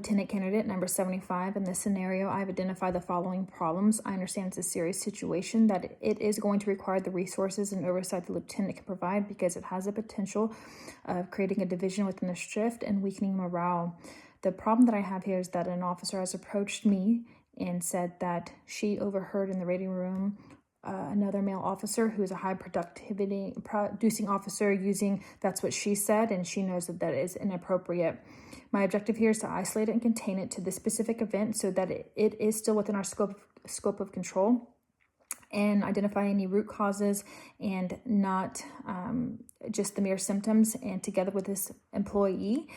Lieutenant candidate number 75. In this scenario, I've identified the following problems. I understand it's a serious situation, that it is going to require the resources and oversight the lieutenant can provide because it has a potential of creating a division within the shift and weakening morale. The problem that I have here is that an officer has approached me and said that she overheard in the waiting room another male officer who is a high productivity producing officer using, that's what she said, and she knows that that is inappropriate. My objective here is to isolate it and contain it to this specific event so that it is still within our scope of control, and identify any root causes and not just the mere symptoms, and together with this employee,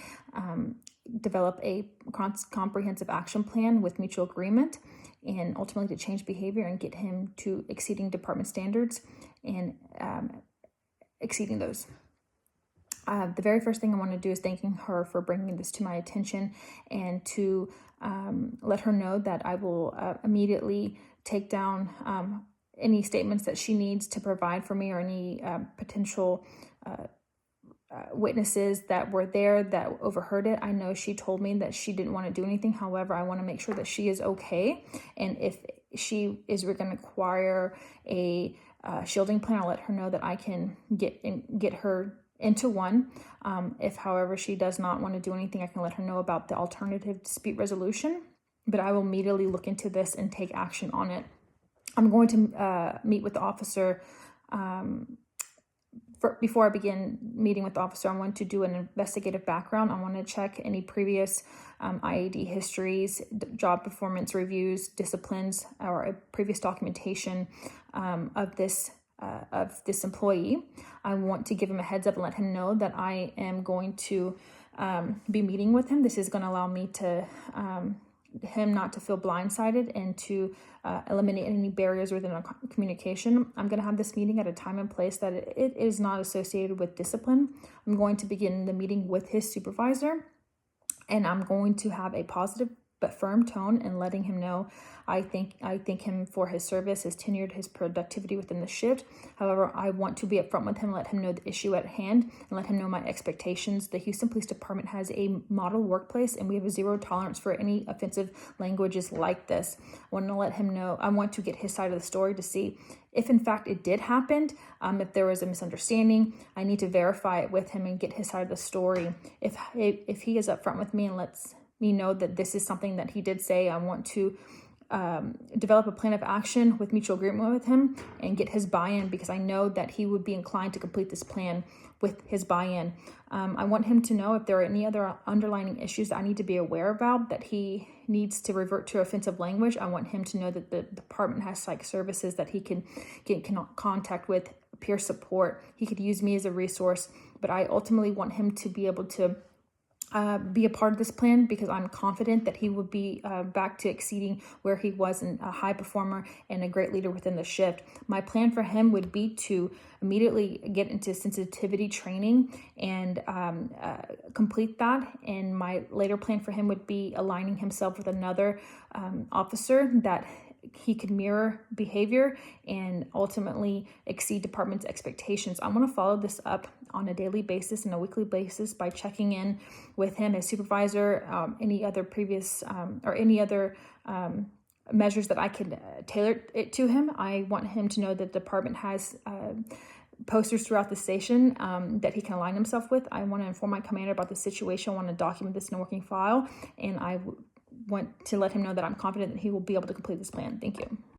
develop a comprehensive action plan with mutual agreement, and ultimately to change behavior and get him to exceeding department standards and exceeding those. The very first thing I want to do is thanking her for bringing this to my attention, and to let her know that I will immediately take down any statements that she needs to provide for me, or any potential witnesses that were there that overheard it. I know she told me that she didn't want to do anything. However, I want to make sure that she is okay. And if she is going to require a shielding plan, I'll let her know that I can get her into one. If, however, she does not want to do anything, I can let her know about the alternative dispute resolution. But I will immediately look into this and take action on it. I'm going to meet with the officer. Before I begin meeting with the officer, I want to do an investigative background. I want to check any previous IAD histories, job performance reviews, disciplines, or previous documentation of this employee. I want to give him a heads up and let him know that I am going to be meeting with him. This is going to allow me to him not to feel blindsided, and to eliminate any barriers within our communication. I'm going to have this meeting at a time and place that it is not associated with discipline. I'm going to begin the meeting with his supervisor, and I'm going to have a positive but firm tone, and letting him know I thank him for his service, his tenure, his productivity within the shift. However, I want to be upfront with him, let him know the issue at hand, and let him know my expectations. The Houston Police Department has a model workplace, and we have a zero tolerance for any offensive languages like this. I want to let him know, I want to get his side of the story to see if in fact it did happen. If there was a misunderstanding, I need to verify it with him and get his side of the story. If he is upfront with me and lets me know that this is something that he did say, I want to develop a plan of action with mutual agreement with him and get his buy-in, because I know that he would be inclined to complete this plan with his buy-in. I want him to know if there are any other underlying issues that I need to be aware about, that he needs to revert to offensive language. I want him to know that the department has psych services that he can get contact with, peer support. He could use me as a resource, but I ultimately want him to be able to be a part of this plan, because I'm confident that he will be back to exceeding where he was, in a high performer and a great leader within the shift. My plan for him would be to immediately get into sensitivity training and complete that. And my later plan for him would be aligning himself with another officer that he could mirror behavior and ultimately exceed department's expectations. I want to follow this up on a daily basis and a weekly basis by checking in with him, his supervisor, any other previous or any other measures that I can tailor it to him. I want him to know that the department has posters throughout the station that he can align himself with. I want to inform my commander about the situation. I want to document this in a working file, and I want to let him know that I'm confident that he will be able to complete this plan. Thank you.